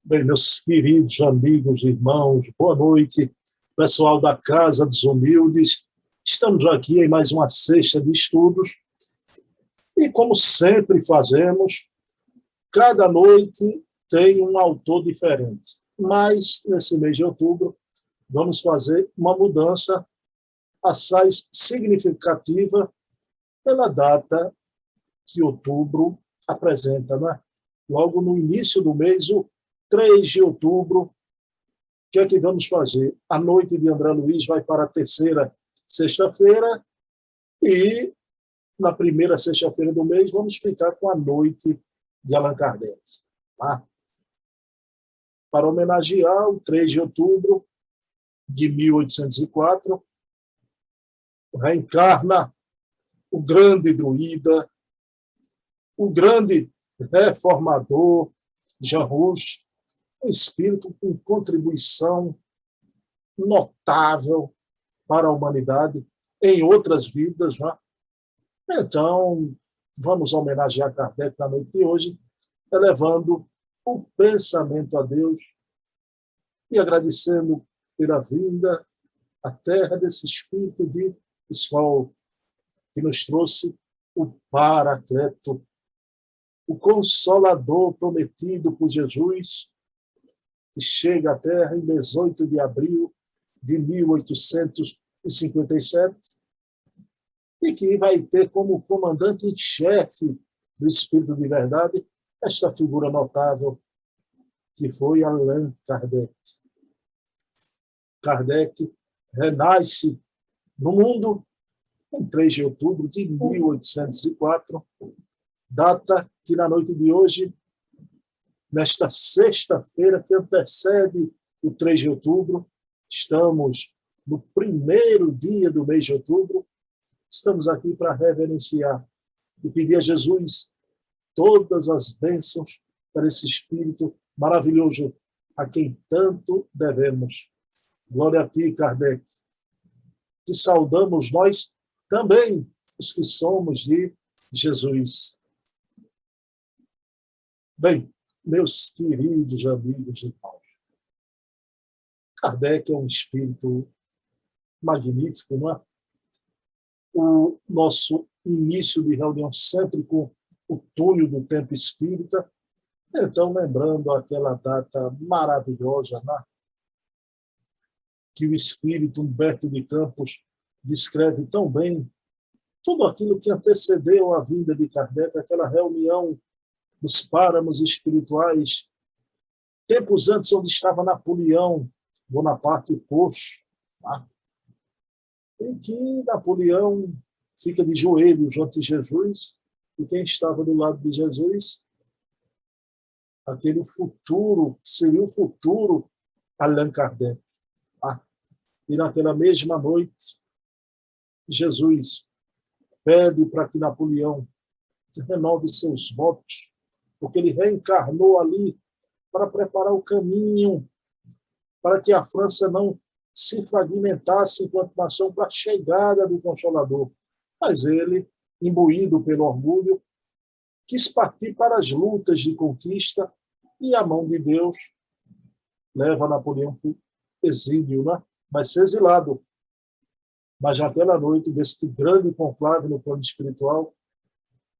Bem, meus queridos amigos, irmãos, boa noite, pessoal da Casa dos Humildes. Estamos aqui em mais uma sexta de estudos e, como sempre fazemos, cada noite tem um autor diferente. Mas, nesse mês de outubro, vamos fazer uma mudança assaz significativa pela data que outubro apresenta, né? Logo no início do mês, o 3 de outubro, o que é que vamos fazer? A noite de André Luiz vai para a terceira sexta-feira e, na primeira sexta-feira do mês, vamos ficar com a noite de Allan Kardec. Tá? Para homenagear o 3 de outubro de 1804, reencarna o grande druida, o grande reformador Jean Rouch, um espírito com contribuição notável para a humanidade em outras vidas. Né? Então, vamos homenagear Kardec na noite de hoje, elevando o pensamento a Deus e agradecendo pela vinda à terra desse espírito de escola que nos trouxe o Paracleto, o Consolador prometido por Jesus, que chega à Terra em 18 de abril de 1857 e que vai ter como comandante em chefe do Espírito de Verdade esta figura notável que foi Allan Kardec. Kardec renasce no mundo em 3 de outubro de 1804, data que na noite de hoje, nesta sexta-feira que antecede o 3 de outubro, estamos no primeiro dia do mês de outubro, estamos aqui para reverenciar e pedir a Jesus todas as bênçãos para esse Espírito maravilhoso a quem tanto devemos. Glória a ti, Kardec. Te saudamos nós também, os que somos de Jesus. Bem, meus queridos amigos e irmãos, Kardec é um espírito magnífico, não é? O nosso início de reunião sempre com o túnel do tempo espírita, então lembrando aquela data maravilhosa, né? Que o espírito Humberto de Campos descreve tão bem tudo aquilo que antecedeu a vinda de Kardec, aquela reunião dos páramos espirituais, tempos antes onde estava Napoleão Bonaparte posto, tá? Em que Napoleão fica de joelhos ante Jesus, e quem estava do lado de Jesus, aquele futuro, seria o futuro Allan Kardec. Tá? E naquela mesma noite, Jesus pede para que Napoleão renove seus votos, porque ele reencarnou ali para preparar o caminho para que a França não se fragmentasse enquanto nação para a chegada do Consolador. Mas ele, imbuído pelo orgulho, quis partir para as lutas de conquista e a mão de Deus leva Napoleão para o exílio, né? Vai ser exilado. Mas naquela noite, desse grande conclave no plano espiritual,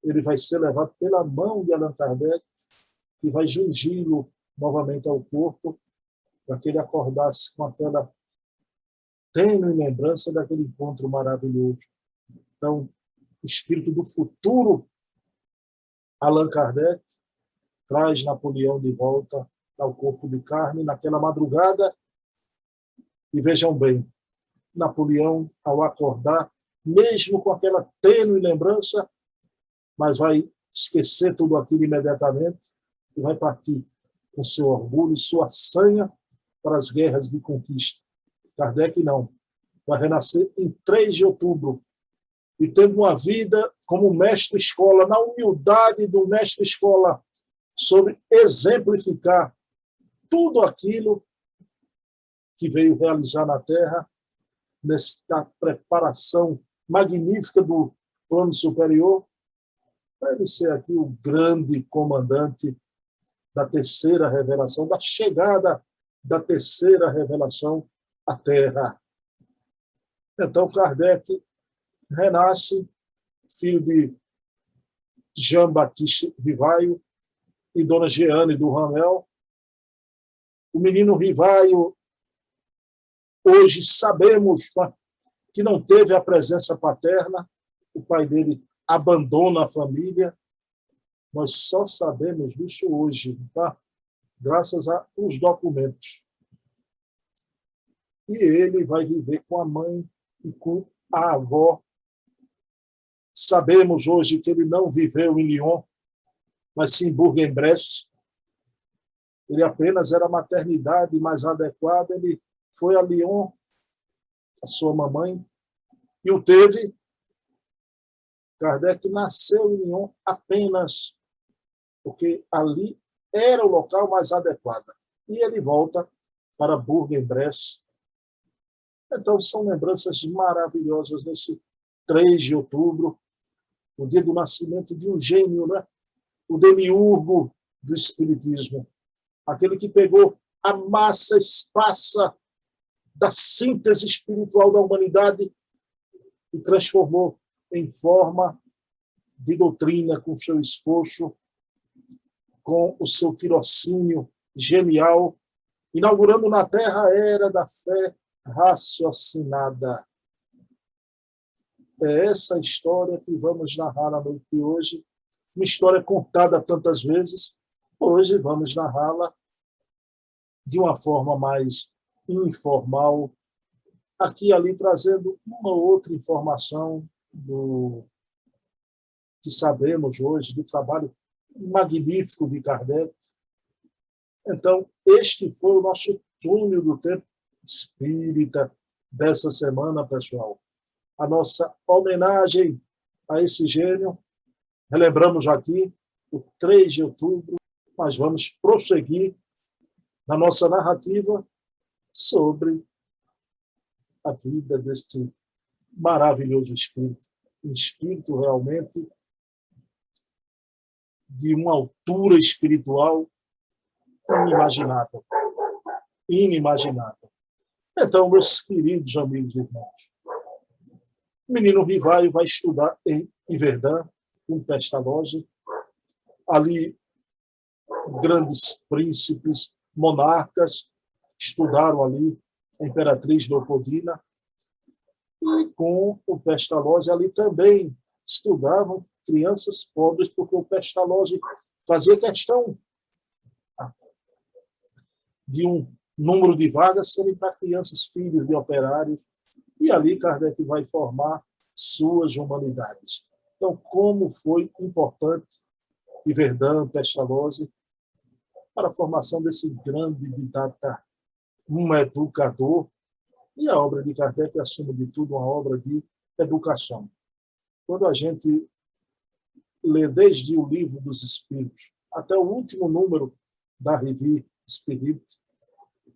ele vai ser levado pela mão de Allan Kardec, que vai jungi-lo novamente ao corpo, para que ele acordasse com aquela tênue lembrança daquele encontro maravilhoso. Então, o espírito do futuro, Allan Kardec, traz Napoleão de volta ao corpo de carne naquela madrugada. E vejam bem, Napoleão, ao acordar, mesmo com aquela tênue lembrança, mas vai esquecer tudo aquilo imediatamente e vai partir com seu orgulho e sua sanha para as guerras de conquista. Kardec não. Vai renascer em 3 de outubro e tendo uma vida como mestre-escola, na humildade do mestre-escola, sobre exemplificar tudo aquilo que veio realizar na Terra, nesta preparação magnífica do plano superior, para ele ser aqui o grande comandante da terceira revelação, da chegada da terceira revelação à Terra. Então, Kardec renasce, filho de Jean-Baptiste Rivaio e Dona Jeane do Ramel. O menino Rivaio, hoje sabemos que não teve a presença paterna, o pai dele abandona a família. Nós só sabemos disso hoje, tá? Graças aos documentos. E ele vai viver com a mãe e com a avó. Sabemos hoje que ele não viveu em Lyon, mas sim em Bourg-en-Bresse. Ele apenas era a maternidade mais adequada. Ele foi a Lyon, a sua mamãe, e o teve. Kardec nasceu em Lyon apenas porque ali era o local mais adequado. E ele volta para Bourg-en-Bresse. Então, são lembranças maravilhosas nesse 3 de outubro, o dia do nascimento de um gênio, né? O demiurgo do Espiritismo, aquele que pegou a massa esparsa da síntese espiritual da humanidade e transformou em forma de doutrina com seu esforço, com o seu tirocínio genial, inaugurando na Terra a era da fé raciocinada. É essa história que vamos narrar na noite de hoje, uma história contada tantas vezes. Hoje vamos narrá-la de uma forma mais informal, aqui e ali trazendo uma outra informação que sabemos hoje do trabalho magnífico de Kardec. Então, este foi o nosso túnel do tempo espírita dessa semana, pessoal. A nossa homenagem a esse gênio. Relembramos aqui o 3 de outubro, mas vamos prosseguir na nossa narrativa sobre a vida deste maravilhoso espírito. Um espírito realmente de uma altura espiritual inimaginável. Inimaginável. Então, meus queridos amigos e irmãos, o menino Rivaio vai estudar em Yverdun, em Pestalozzi. Ali, grandes príncipes, monarcas, estudaram ali a Imperatriz Leopoldina. E com o Pestalozzi ali também estudavam crianças pobres, porque o Pestalozzi fazia questão de um número de vagas serem para crianças, filhos de operários. E ali Kardec vai formar suas humanidades. Então, como foi importante Yverdun, Pestalozzi, para a formação desse grande didata, um educador, e a obra de Kardec é, acima de tudo, uma obra de educação. Quando a gente lê desde o Livro dos Espíritos até o último número da Revue Spirit,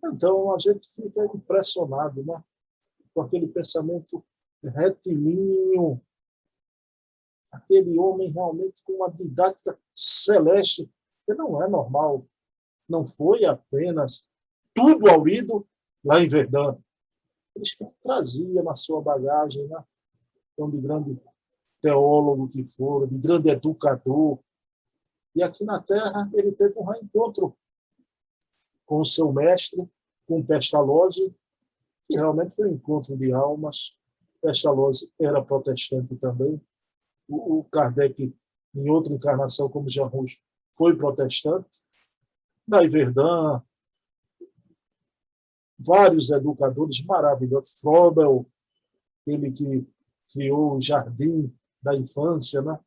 então a gente fica impressionado, né? Com aquele pensamento retilíneo, aquele homem realmente com uma didática celeste, que não é normal. Não foi apenas tudo aurido lá em Verdun. Ele trazia na sua bagagem, né? Então, de grande teólogo que for, de grande educador. E aqui na Terra ele teve um reencontro com o seu mestre, com Pestalozzi, que realmente foi um encontro de almas. Pestalozzi era protestante também. O Kardec, em outra encarnação, como Jean Rouge, foi protestante. Na Yverdun, vários educadores maravilhosos. Froebel, ele que criou o jardim da infância, né?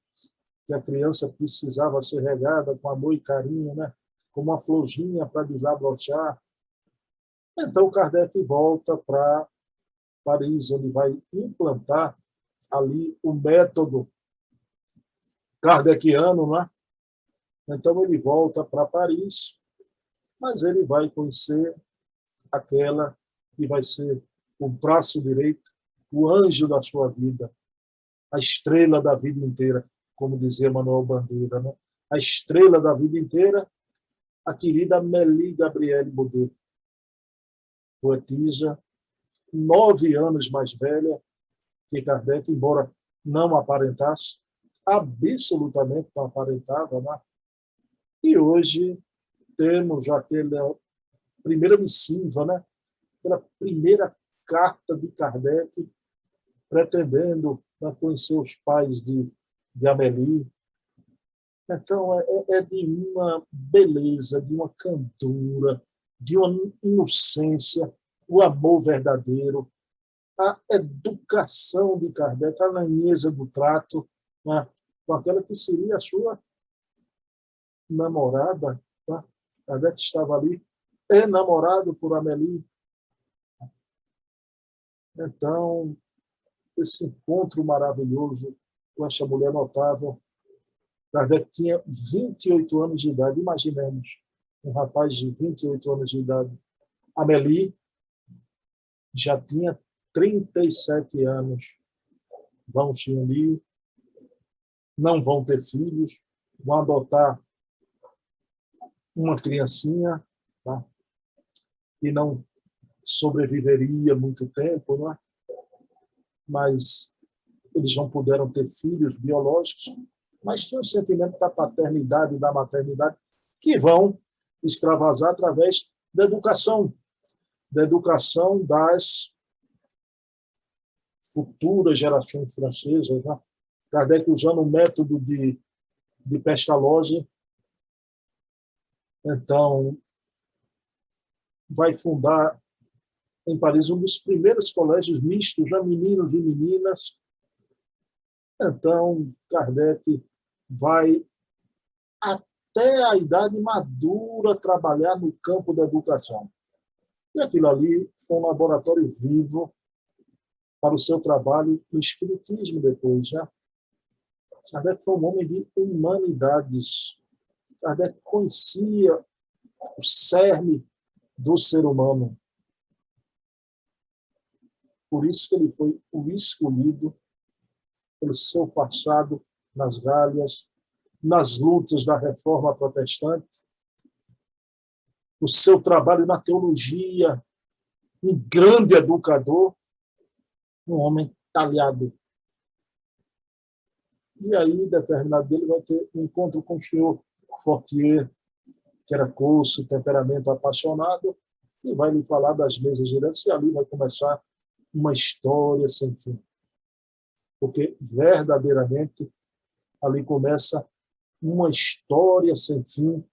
Que a criança precisava ser regada com amor e carinho, né? Como uma florzinha para desabrochar. Então, Kardec volta para Paris, onde vai implantar ali o método kardeciano, né? Então, ele volta para Paris, mas ele vai conhecer aquela que vai ser o braço direito, o anjo da sua vida, a estrela da vida inteira, como dizia Manuel Bandeira, né? A estrela da vida inteira, a querida Amélie Gabrielle Baudet, poetisa, 9 anos mais velha que Kardec, embora não aparentasse, absolutamente não aparentava, né? E hoje temos aquela primeira missiva, né? Aquela primeira carta de Kardec, pretendendo, né, conhecer os pais de Amélie. Então, é de uma beleza, de uma candura, de uma inocência, o amor verdadeiro, a educação de Kardec, a lanheza do trato, né, com aquela que seria a sua namorada. Tá? Kardec estava ali, enamorado por Amélie. Então, esse encontro maravilhoso com essa mulher notável. Kardec tinha 28 anos de idade, imaginemos, um rapaz de 28 anos de idade. Amélie já tinha 37 anos. Vão se unir, não vão ter filhos, vão adotar uma criancinha, tá? Que não sobreviveria muito tempo, não é? Mas eles não puderam ter filhos biológicos, mas tinha um sentimento da paternidade e da maternidade que vão extravasar através da educação das futuras gerações francesas. Né? Kardec, usando o método de Pestalozzi, então, vai fundar em Paris um dos primeiros colégios mistos, já meninos e meninas. Então, Kardec vai, até a idade madura, trabalhar no campo da educação. E aquilo ali foi um laboratório vivo para o seu trabalho no espiritismo depois. Já. Kardec foi um homem de humanidades. Kardec conhecia o cerne do ser humano. Por isso que ele foi o escolhido pelo seu passado nas Gálias, nas lutas da Reforma Protestante, o seu trabalho na teologia, um grande educador, um homem talhado. E aí, determinado dele, vai ter um encontro com o senhor Fortier, que era curso, temperamento apaixonado, e vai lhe falar das mesas girantes, e ali vai começar uma história sem fim. Porque, verdadeiramente, ali começa uma história sem fim.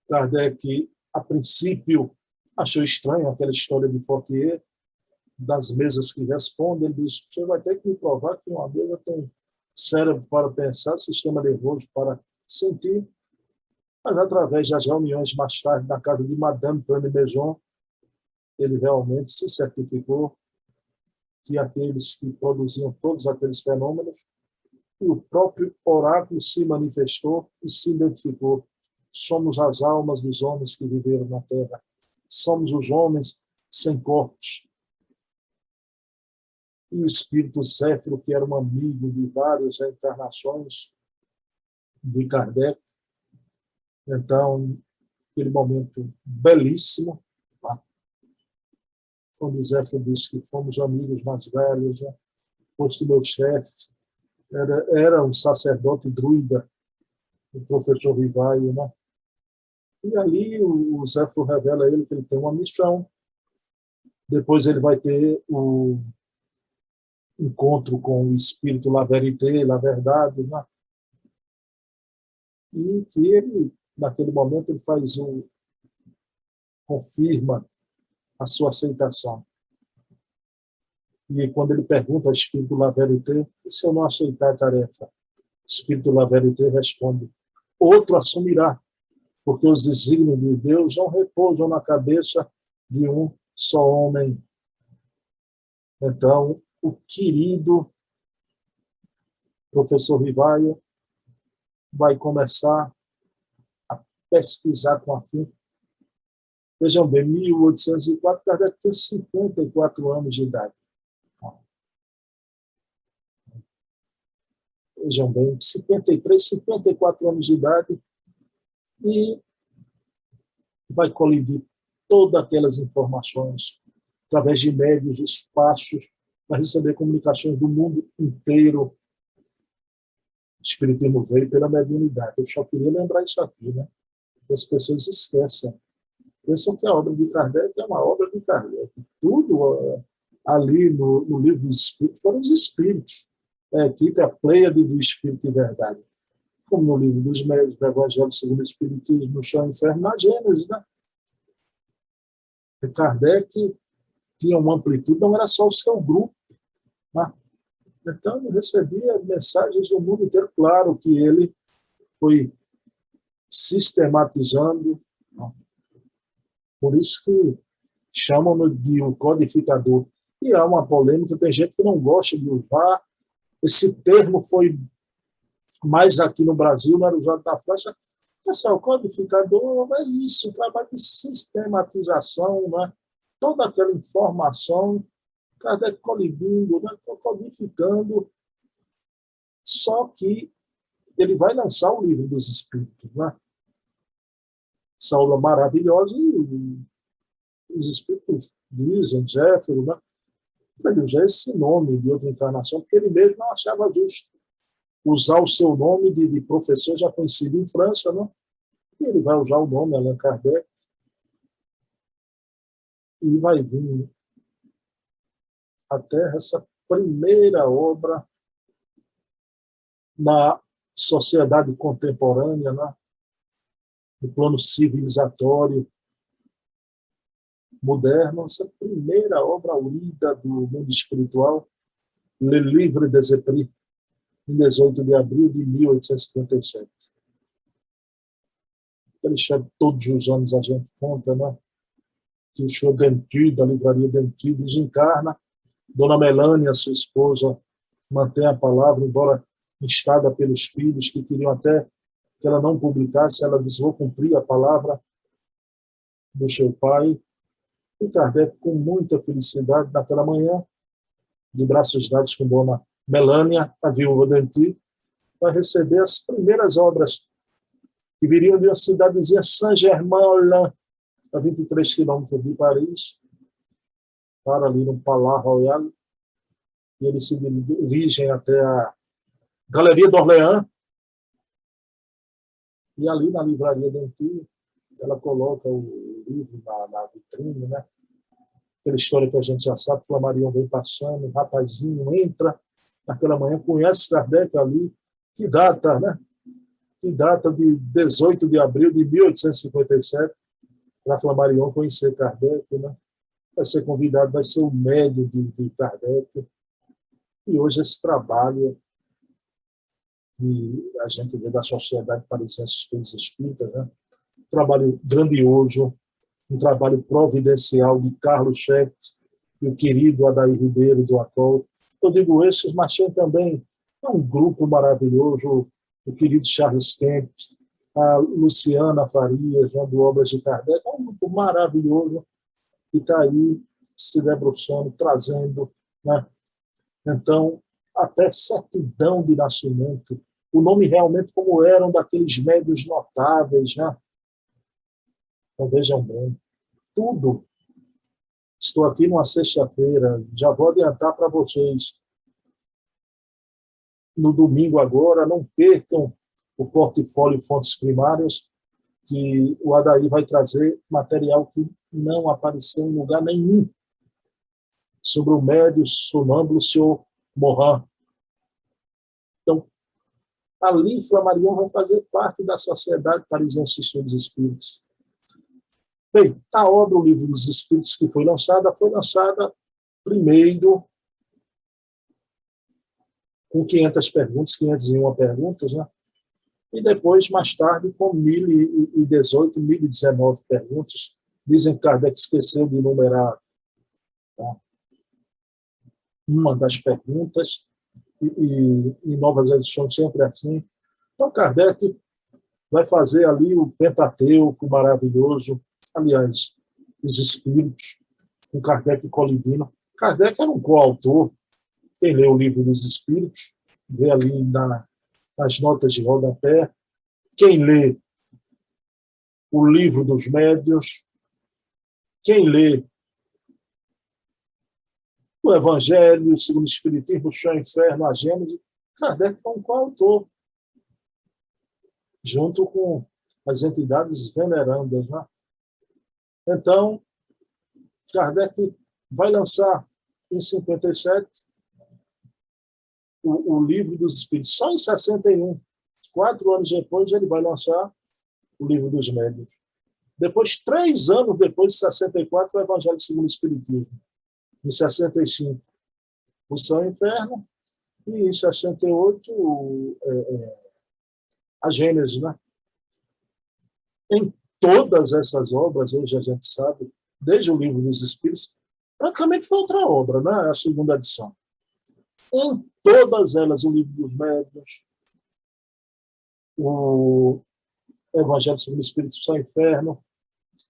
Kardec, a princípio, achou estranho aquela história de Fortier, das mesas que respondem. Ele disse: você vai ter que me provar que uma mesa tem cérebro para pensar, sistema nervoso para sentir. Mas, através das reuniões mais tarde na casa de Madame Tony Maison, ele realmente se certificou que aqueles que produziam todos aqueles fenômenos, e o próprio oráculo se manifestou e se identificou. Somos as almas dos homens que viveram na Terra. Somos os homens sem corpos. E o espírito Zéfiro, que era um amigo de várias encarnações de Kardec. Então, aquele momento belíssimo, quando Zéfiro disse que fomos amigos mais velhos, né? Foste meu chefe, era um sacerdote druida, o professor Rivaio, né? E ali o Zéfiro revela a ele que ele tem uma missão. Depois ele vai ter o encontro com o espírito La Vérité, La Verdade, né? E que ele, naquele momento, ele confirma a sua aceitação. E quando ele pergunta ao espírito La Vérité, e se eu não aceitar a tarefa? O espírito La Vérité responde: outro assumirá, porque os desígnios de Deus não repousam na cabeça de um só homem. Então, o querido professor Rivaio vai começar a pesquisar com afinco. Vejam bem, 1804, Kardec tem 54 anos de idade. Vejam bem, 53, 54 anos de idade, e vai colidir todas aquelas informações através de médios, espaços, para receber comunicações do mundo inteiro. O Espiritismo veio pela mediunidade. Eu só queria lembrar isso aqui, né? As pessoas esquecem. Pensam que a obra de Kardec é uma obra de Kardec. Tudo ali no livro dos Espíritos foram os Espíritos. É a equipe, a pleiade do Espírito de Verdade. Como no livro dos Médios, do Evangelho segundo o Espiritismo, no Céu e Inferno, na Gênesis, né? E Kardec tinha uma amplitude, não era só o seu grupo, né? Então, ele recebia mensagens do mundo inteiro. Claro que ele foi sistematizando, né? Por isso que chamam de o codificador. E há uma polêmica, tem gente que não gosta de usar. Esse termo foi mais aqui no Brasil, não era usado na França. Pessoal, o codificador é isso, um trabalho de sistematização, né? Toda aquela informação, Kardec colidindo, né? Codificando, só que ele vai lançar o livro dos Espíritos, né? Essa obra maravilhosa, e os Espíritos dizem, Jéfero, né? Ele usa esse nome de outra encarnação, porque ele mesmo não achava justo usar o seu nome de professor já conhecido em França, né? E ele vai usar o nome Allan Kardec e vai vir até essa primeira obra na sociedade contemporânea, né? No plano civilizatório moderno, essa primeira obra lida do mundo espiritual, Le Livre des Esprits, em 18 de abril de 1857. Ele chama, todos os anos a gente conta, né? Que o senhor Dentu, da livraria Dentu, desencarna. Dona Melânia, sua esposa, mantém a palavra, embora instada pelos filhos, que queriam até que ela não publicasse, ela disse, vou cumprir a palavra do seu pai. E Kardec, com muita felicidade, naquela manhã, de braços dados com Dona Melânia, a viúva Dentu, vai receber as primeiras obras que viriam de uma cidadezinha Saint-Germain-en-Laye, a 23 quilômetros de Paris, para ali no Palais Royal, e eles se dirigem até a Galeria d'Orléans, e ali na livraria Dentu, ela coloca o livro na vitrine, né? Aquela história que a gente já sabe, Flamarion vem passando, o rapazinho entra naquela manhã, conhece Kardec ali, que data, né? Que data de 18 de abril de 1857, para Flamarion conhecer Kardec, né? Vai ser convidado, vai ser o médium de Kardec. E hoje esse trabalho que a gente vê da Sociedade Parisiense de Estudos Espíritas, né? Um trabalho grandioso, um trabalho providencial de Carlos Schecht e o querido Adair Ribeiro do ACOL. Eu digo esses, mas tem também um grupo maravilhoso, o querido Charles Kemp, a Luciana Farias, né, do Obras de Kardec, é um grupo maravilhoso que está aí se debruçando, trazendo, né? Então, até certidão de nascimento, o nome realmente como eram daqueles médios notáveis, né? Então, vejam bem, tudo. Estou aqui numa sexta-feira, já vou adiantar para vocês. No domingo agora, não percam o portfólio Fontes Primárias, que o Adair vai trazer material que não apareceu em lugar nenhum sobre o médio sonâmbulo senhor Morin. Então, ali Flamarion vai fazer parte da Sociedade Parisiense de Estudos Espíritas. Bem, a obra, o Livro dos Espíritos, que foi lançada primeiro com 500 perguntas, 501 perguntas, né? E depois, mais tarde, com 1018, 1019 perguntas. Dizem que Kardec esqueceu de numerar, tá, uma das perguntas, e em novas edições sempre assim. Então, Kardec vai fazer ali o Pentateuco maravilhoso, aliás, os Espíritos, com Kardec colidindo. Kardec era um coautor. Quem lê o Livro dos Espíritos, vê ali nas notas de rodapé. Quem lê o Livro dos Médiuns. Quem lê o Evangelho segundo o Espiritismo, o Céu e o Inferno, a Gênese, Kardec foi um coautor, junto com as entidades venerandas, né? Então, Kardec vai lançar em 57 o Livro dos Espíritos. Só em 61, 4 anos depois, ele vai lançar o Livro dos Médiuns. Depois, 3 anos depois, em 64, o Evangelho segundo o Espiritismo. Em 65, o Céu e o Inferno. E em 68, a Gênese, né? Em todas essas obras, hoje a gente sabe, desde o Livro dos Espíritos, praticamente foi outra obra, né? A segunda edição. Em todas elas, o Livro dos Médiuns, o Evangelho segundo o Espírito, o Céu e o Inferno,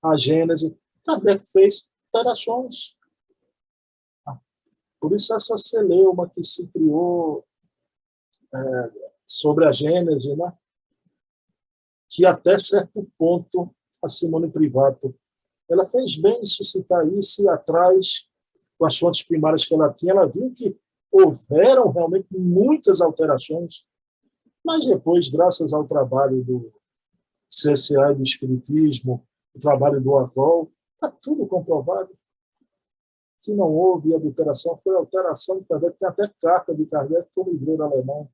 a Gênese, Kardec fez alterações. Por isso essa celeuma que se criou sobre a Gênese, né? Que até certo ponto a Simone Privato, ela fez bem em suscitar isso e atrás, com as fontes primárias que ela tinha, ela viu que houveram realmente muitas alterações, mas depois, graças ao trabalho do CSA e do Espiritismo, o trabalho do ACOL, está tudo comprovado. Que não houve adulteração, foi alteração de Kardec, tem até carta de Kardec para o livreiro alemão.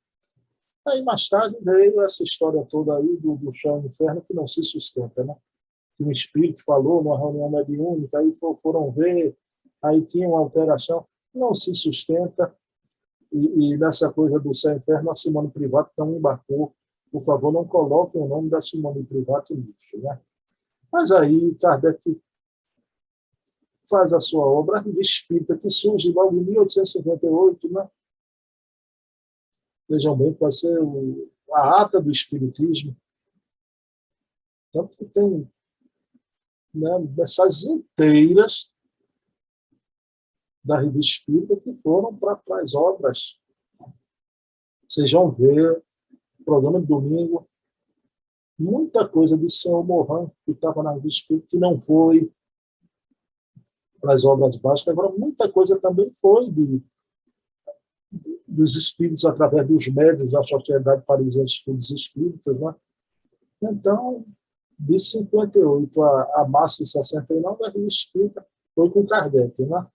Aí, mais tarde, veio essa história toda aí do Céu e do Inferno, que não se sustenta, né? Que um espírito falou numa reunião mediúnica, aí foram ver, aí tinha uma alteração, não se sustenta, e nessa coisa do Céu e Inferno, a Simone Privato não embarcou. Por favor, não coloquem o nome da Simone Privato nisso, né? Mas aí, Kardec faz a sua obra, a Revista Espírita, que surge logo em 1858, né? Vejam bem, vai ser a ata do Espiritismo. Tanto que tem, né, mensagens inteiras da Revista Espírita que foram para as obras. Vocês vão ver, programa de domingo, muita coisa de Senhor Morin, que estava na Revista Espírita, que não foi para as obras básicas. Agora, muita coisa também foi dos espíritos através dos médios da Sociedade Parisiense de Estudos Espíritas, né? Então, de 58 a março de 69, a Revista Espírita foi com Kardec, né?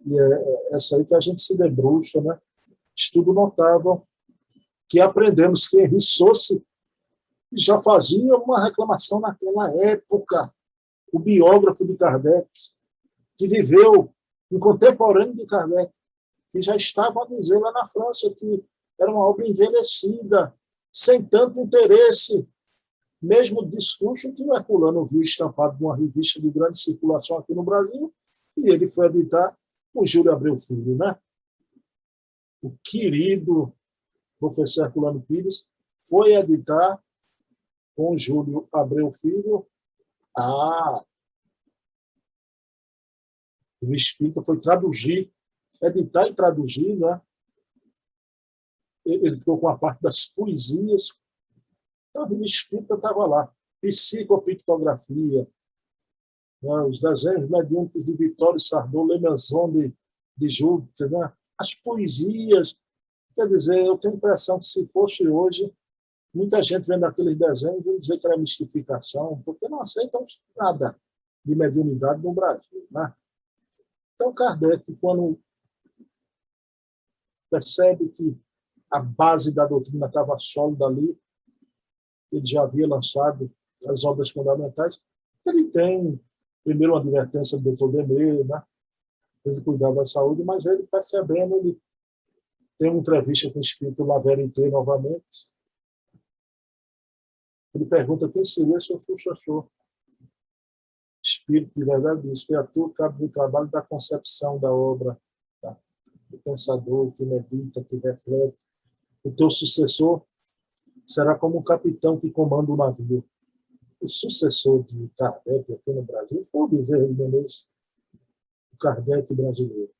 E é essa aí que a gente se debruça, né? Estudo notável, que aprendemos que Henri Sauce já fazia uma reclamação naquela época, o biógrafo de Kardec, que viveu um contemporâneo de Kardec, que já estava a dizer lá na França que era uma obra envelhecida, sem tanto interesse, mesmo discurso que o Herculano viu estampado numa revista de grande circulação aqui no Brasil, e ele foi editar com Júlio Abreu Filho, né? O querido professor Herculano Pires foi editar com Júlio Abreu Filho a Revista Espírita, foi traduzir, editar e traduzir, né? Ele ficou com a parte das poesias. Então, a Revista Espírita estava lá. Psicopictografia, né? Os desenhos mediúnicos de Vitório Sardou, Le Maison de Júpiter, né? As poesias. Quer dizer, eu tenho a impressão que se fosse hoje, muita gente vendo aqueles desenhos vai dizer que era mistificação, porque não aceitam nada de mediunidade no Brasil, né? Então, Kardec, quando percebe que a base da doutrina estava sólida ali, ele já havia lançado as obras fundamentais, ele tem, primeiro, uma advertência do Dr. Demet, né? Ele cuidar da saúde, mas ele, percebendo, ele tem uma entrevista com o espírito La Verité novamente. Ele pergunta quem seria seu sucessor. Espírito de verdade diz que atua cabo do trabalho da concepção da obra, tá? O pensador que medita, que reflete. O teu sucessor será como um capitão que comanda o navio. O sucessor de Kardec aqui no Brasil foi o Bezerra de Menezes, o Kardec brasileiro.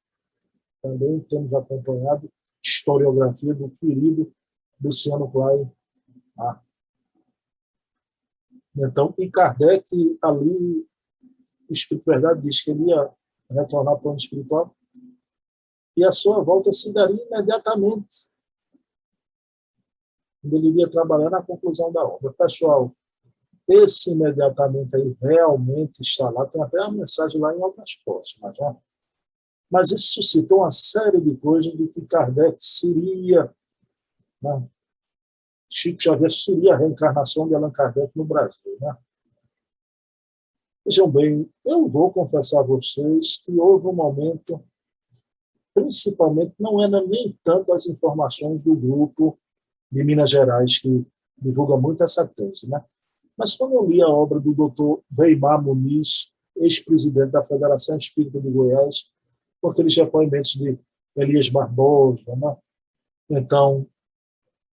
Também temos acompanhado historiografia do querido Luciano Klein, Então, e Kardec, ali, o Espírito Verdade diz que ele ia retornar para o plano espiritual e a sua volta se daria imediatamente, quando ele iria trabalhar na conclusão da obra. Pessoal, esse imediatamente aí realmente está lá, tem até a mensagem lá em outras próximas, né? Mas isso suscitou uma série de coisas de que Kardec seria, né? Chico Xavier seria a reencarnação de Allan Kardec no Brasil, né? Vejam bem, eu vou confessar a vocês que houve um momento, principalmente, não era nem tanto as informações do grupo de Minas Gerais, que divulga muito essa tese, né? Mas quando eu li a obra do Dr. Weimar Muniz, ex-presidente da Federação Espírita de Goiás, com aqueles depoimentos de Elias Barbosa, né? Então,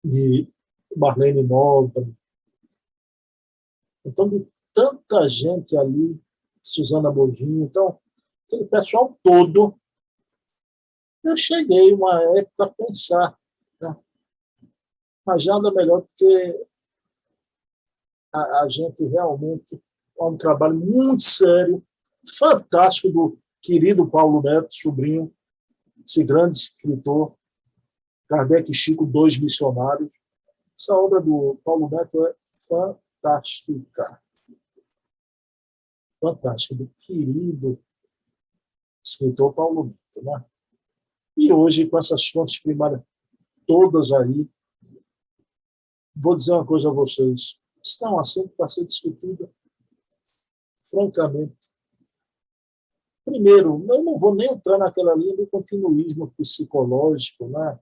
de Marlene Nobre, então de tanta gente ali, Suzana Bojinho, então, aquele pessoal todo, eu cheguei uma época a pensar, né? Mas nada melhor do que a gente realmente é um trabalho muito sério, fantástico do querido Paulo Neto, sobrinho, esse grande escritor, Kardec e Chico, dois missionários. Essa obra do Paulo Neto é fantástica. Fantástica, do querido escritor Paulo Neto, né? E hoje, com essas fontes primárias todas aí, vou dizer uma coisa a vocês. Isso é um assunto para ser discutido, francamente. Primeiro, eu não vou nem entrar naquela linha do continuismo psicológico, né?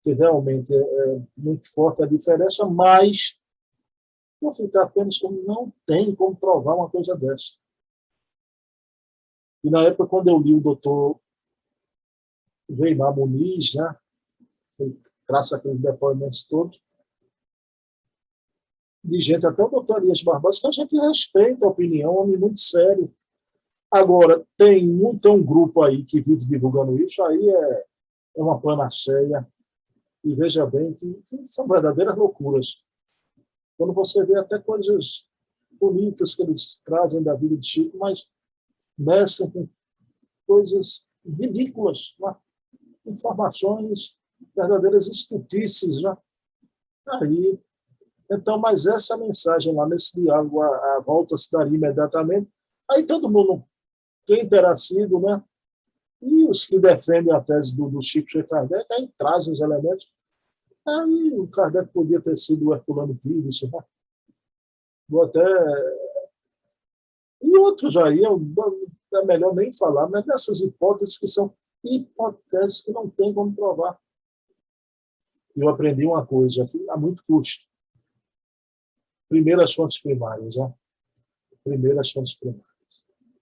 Que realmente é muito forte a diferença, mas vou ficar apenas como não tem como provar uma coisa dessa. E na época, quando eu li o doutor Weimar Muniz, né? Ele traça aqueles depoimentos todos, de gente, até o doutor Elias Barbosa, que a gente respeita a opinião, é um homem muito sério. Agora, tem um grupo aí que vive divulgando isso, aí é uma panaceia, e veja bem que são verdadeiras loucuras. Quando você vê até coisas bonitas que eles trazem da vida de Chico, mas mexem com coisas ridículas, né? Informações verdadeiras estutices, né? Aí, então, mas essa mensagem lá nesse diálogo, a volta se daria imediatamente, aí todo mundo, quem terá sido, né? E os que defendem a tese do Chico Xavier Kardec, aí trazem os elementos. Aí o Kardec podia ter sido o Herculano Pires, né? Vou até... E outros aí, é melhor nem falar, mas nessas hipóteses que são hipóteses que não tem como provar. Eu aprendi uma coisa, a muito custo. Primeiras fontes primárias, né? Primeiras fontes primárias.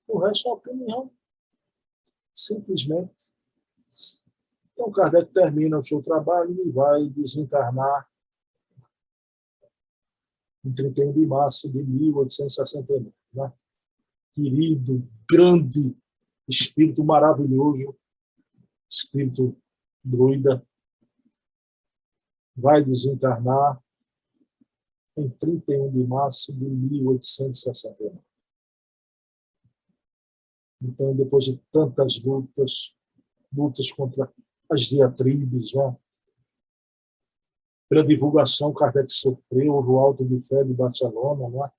O resto é opinião, simplesmente. Então, Kardec termina o seu trabalho e vai desencarnar em 31 de março de 1869. Né? Querido, grande, espírito maravilhoso, espírito druida, vai desencarnar em 31 de março de 1869. Então, depois de tantas lutas contra as diatribes, né? Pela divulgação, Kardec sofreu, houve o Alto de Fé de Barcelona, né?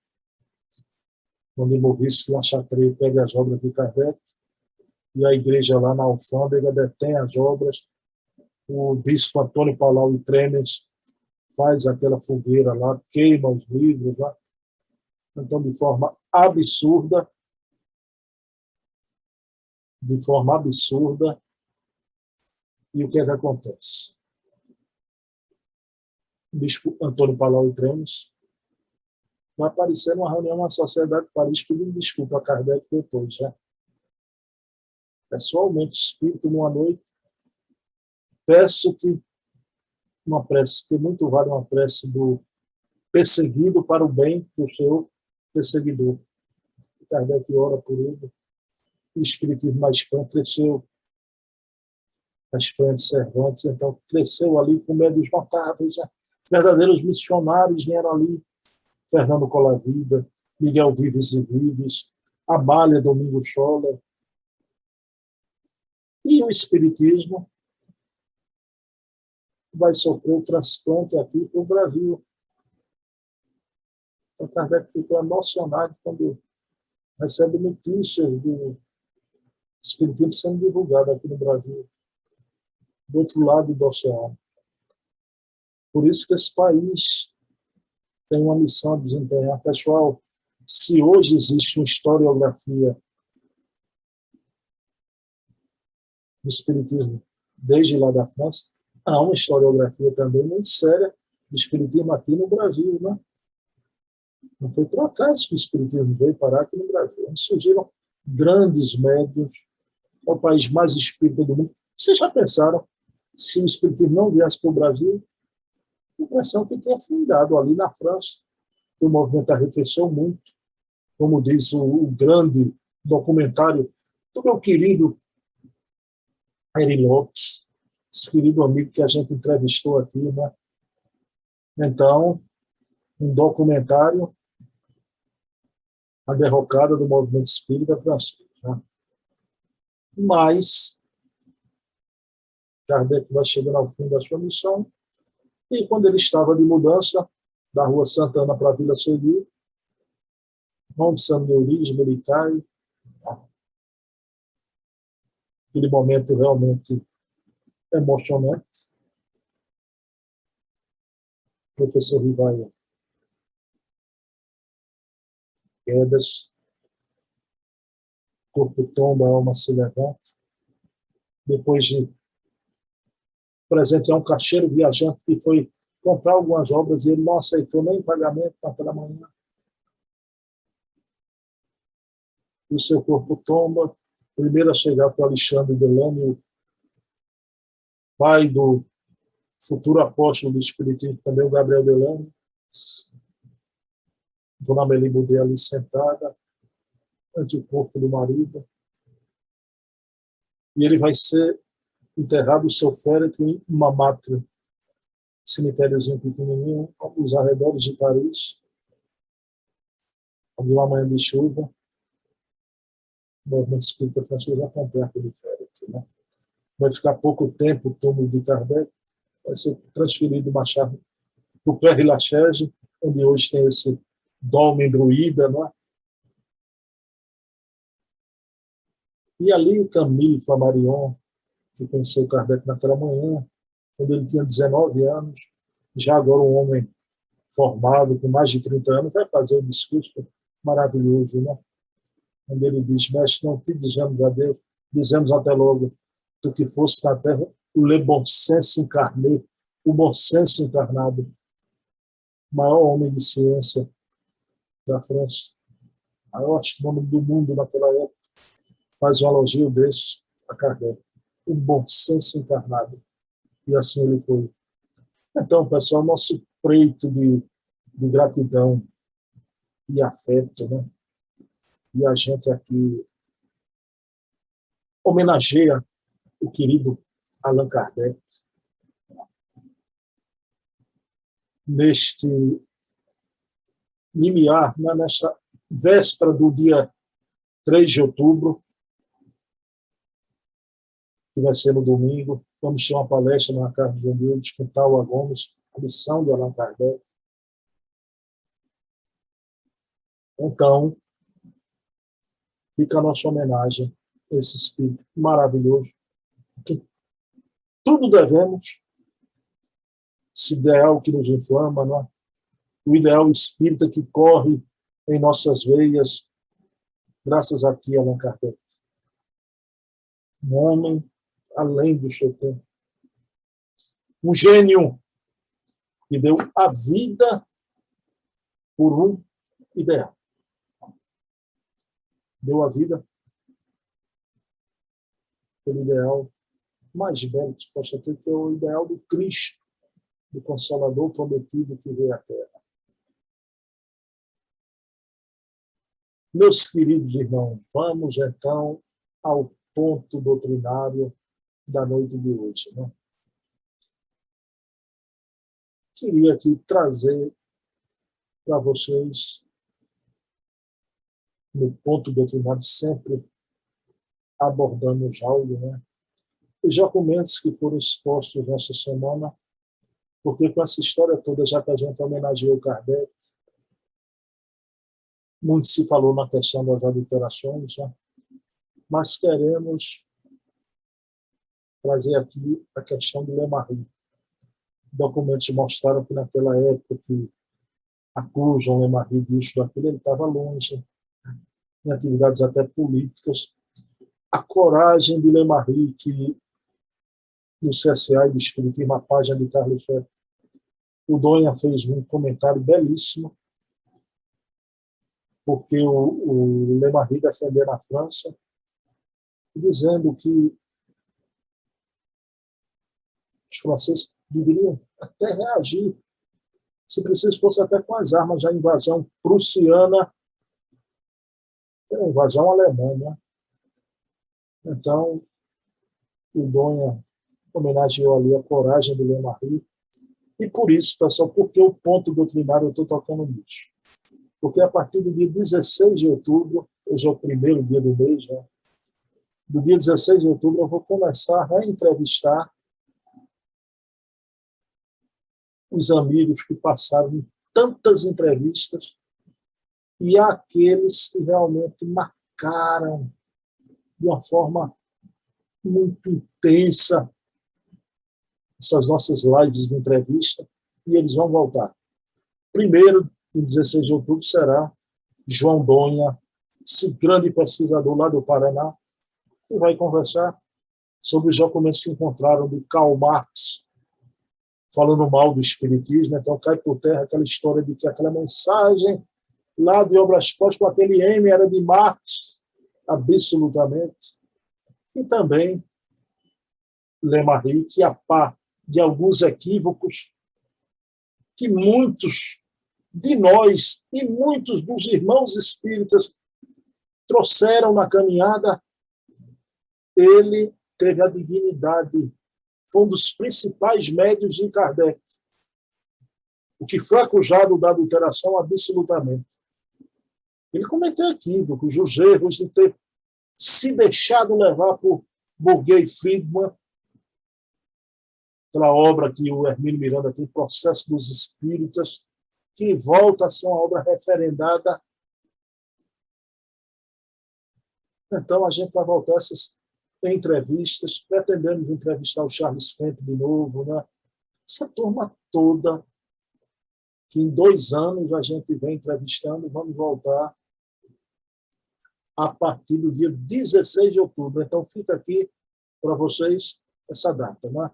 Onde Maurice Lachatre pega as obras de Kardec, e a igreja lá na Alfândega detém as obras. O bispo Antônio Palau e Tremens faz aquela fogueira lá, queima os livros lá. Então, de forma absurda, e o que é que acontece? O bispo Antônio Palau e Tremens vai aparecer numa reunião na Sociedade de Paris pedindo desculpa a Kardec depois, né? Pessoalmente, espírito, numa noite, peço-te uma prece, que muito vale uma prece do perseguido para o bem do seu perseguidor. Kardec ora por ele. O espiritismo na Espanha cresceu, a Espanha de Cervantes, então cresceu ali com médios notáveis, né? Verdadeiros missionários vieram ali Fernando Colavida, Miguel Vives e Vives, Amália Domingo Scholler. E o Espiritismo vai sofrer o transplante aqui para o Brasil. Então, Kardec ficou emocionado quando recebe notícias do Espiritismo sendo divulgado aqui no Brasil, do outro lado do oceano. Por isso que esse país tem uma missão a desempenhar. Pessoal, se hoje existe uma historiografia do Espiritismo desde lá da França, há uma historiografia também muito séria do Espiritismo aqui no Brasil, né? Não foi por acaso que o Espiritismo veio parar aqui no Brasil. Onde surgiram grandes médiuns, é o país mais espírita do mundo. Vocês já pensaram, se o Espiritismo não viesse para o Brasil, a impressão que tinha fundado ali na França. O movimento arrefeceu muito, como diz o grande documentário do meu querido Eri Lopes, esse querido amigo que a gente entrevistou aqui, né? Então, um documentário, a derrocada do movimento espírita francês, né? Mas Kardec vai chegando ao fim da sua missão, e quando ele estava de mudança da Rua Santana para a Vila Sueli, onde São Neurismo ele cai, aquele momento realmente emocionante. O professor Rivaia, quedas, corpo tomba, a alma se levanta. Depois de presentear um caixeiro viajante que foi comprar algumas obras e ele não aceitou nem pagamento naquela manhã. E o seu corpo tomba. O primeiro a chegar foi Alexandre Delano, pai do futuro apóstolo do Espiritismo, também o Gabriel Delano. Dona Amélie Boudet ali sentada, ante o corpo do marido. E ele vai ser enterrado, o seu féretro, em uma mátria, cemitériozinho pequenininho, aos arredores de Paris, onde uma manhã de chuva, o movimento espírita francês já está perto do féretro, né? Vai ficar pouco tempo o túmulo de Kardec, vai ser transferido mais tarde para o Père Lachaise, onde hoje tem esse dolmen druida, né? E ali Camille Flammarion, que conheceu Kardec naquela manhã, quando ele tinha 19 anos, já agora um homem formado, com mais de 30 anos, vai fazer um discurso maravilhoso, né? Onde ele diz: mestre, não te dizemos a Deus, dizemos até logo, tu que fosse na terra, o le bon sens incarné, o bom senso encarnado, maior homem de ciência da França, maior astrônomo do mundo naquela época, faz um elogio desse a Kardec, o bom senso encarnado. E assim ele foi. Então, pessoal, nosso preito de gratidão e afeto, né? E a gente aqui homenageia o querido Allan Kardec neste limiar, né? Nesta véspera do dia 3 de outubro, que vai ser no domingo. Vamos ter uma palestra na Casa de Humildes com Taua Gomes, a lição de Allan Kardec. Então, fica a nossa homenagem a esse espírito maravilhoso, que tudo devemos, esse ideal que nos inflama, não é? O ideal espírita que corre em nossas veias, graças a ti, Allan Kardec. Um homem além do seu tempo. Um gênio que deu a vida por um ideal. Deu a vida pelo ideal mais belo que se possa ter, que é o ideal do Cristo, do Consolador prometido que veio à Terra. Meus queridos irmãos, vamos então ao ponto doutrinário da noite de hoje, né? Queria aqui trazer para vocês, no ponto doutrinário, sempre abordamos algo, né? Os documentos que foram expostos nessa semana, porque com essa história toda, já que a gente homenageou Kardec, muito se falou na questão das adulterações, né? Mas queremos trazer aqui a questão do Lemarie. Documentos mostraram que naquela época que acusam Lemarie disso, daquilo, ele estava longe, em atividades até políticas. A coragem de Lemarie, que no CSA e do Espiritismo, a página de Carlos Ferro, o Donha fez um comentário belíssimo, porque o Lemarie defendeu na França, dizendo que os franceses deveriam até reagir, se preciso fosse até com as armas, a invasão prussiana, que era a invasão alemã, né? Então, o Donha homenageou ali a coragem do Lemarie, e por isso, pessoal, porque o ponto doutrinário eu estou tocando nisso. Porque a partir do dia 16 de outubro, hoje é o primeiro dia do mês, né? Do dia 16 de outubro eu vou começar a entrevistar os amigos que passaram em tantas entrevistas e aqueles que realmente marcaram de uma forma muito intensa essas nossas lives de entrevista, e eles vão voltar. Primeiro, em 16 de outubro, será João Donha, esse grande pesquisador lá do Paraná, que vai conversar sobre os documentos que encontraram do Karl Marx, falando mal do espiritismo. Então cai por terra aquela história de que aquela mensagem lá de Obras Póstumas com aquele M era de Marx, absolutamente. E também Lemarie, que a par de alguns equívocos que muitos de nós e muitos dos irmãos espíritas trouxeram na caminhada, ele teve a dignidade, foi um dos principais médios de Kardec, o que foi acusado da adulteração absolutamente. Ele cometeu equívocos, os erros de ter se deixado levar por Bourget e Friedman, aquela obra que o Hermínio Miranda tem, Processo dos Espíritas, que volta a ser uma obra referendada. Então, a gente vai voltar a essas entrevistas, pretendemos entrevistar o Charles Kemp de novo, né? Essa turma toda, que em 2 anos a gente vem entrevistando, vamos voltar a partir do dia 16 de outubro. Então, fica aqui para vocês essa data, né?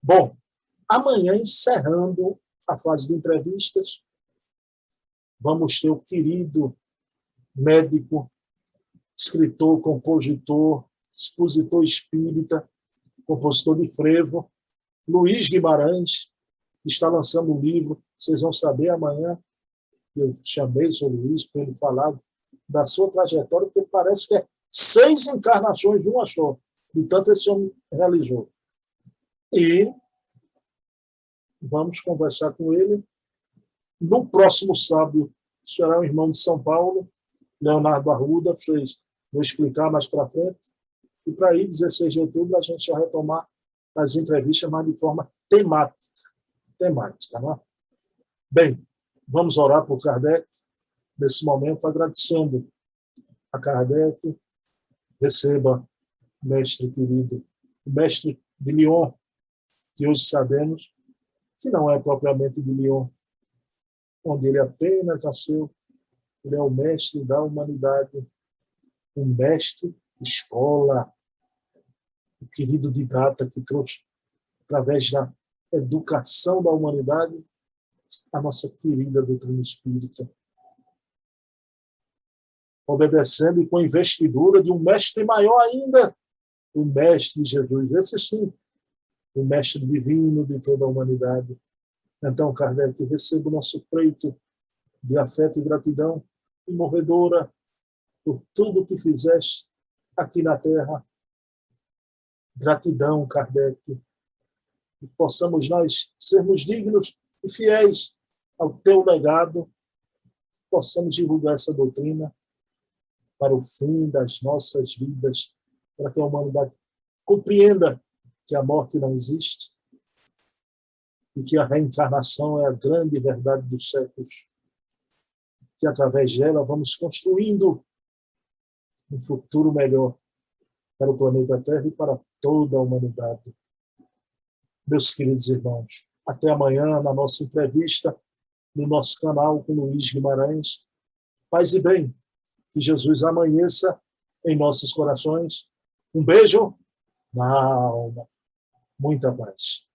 Bom, amanhã, encerrando a fase de entrevistas, vamos ter o querido médico, escritor, compositor, expositor espírita, compositor de frevo, Luiz Guimarães, que está lançando um livro, vocês vão saber amanhã. Eu chamei o senhor Luiz para ele falar da sua trajetória, porque parece que é 6 encarnações de uma só, de tanto esse homem realizou. E vamos conversar com ele. No próximo sábado, será um irmão de São Paulo, Leonardo Arruda, vou explicar mais para frente. E para aí, 16 de outubro, a gente vai retomar as entrevistas, mas de forma temática, né? Bem, vamos orar por Kardec, nesse momento, agradecendo a Kardec. Receba, mestre querido, o mestre de Lyon, que hoje sabemos que não é propriamente de Lyon, onde ele apenas nasceu. Ele é o mestre da humanidade, um mestre escola, o querido didata que trouxe, através da educação da humanidade, a nossa querida doutrina espírita. Obedecendo e com a investidura de um mestre maior ainda, o mestre Jesus. Esse sim, o mestre divino de toda a humanidade. Então, Kardec, receba o nosso preito de afeto e gratidão, e morredora, por tudo que fizeste aqui na Terra. Gratidão, Kardec, que possamos nós sermos dignos e fiéis ao teu legado, possamos divulgar essa doutrina para o fim das nossas vidas, para que a humanidade compreenda que a morte não existe e que a reencarnação é a grande verdade dos séculos, que através dela vamos construindo um futuro melhor para o planeta Terra e para toda a humanidade. Meus queridos irmãos, até amanhã na nossa entrevista, no nosso canal com Luiz Guimarães. Paz e bem, que Jesus amanheça em nossos corações. Um beijo na alma. Muita paz.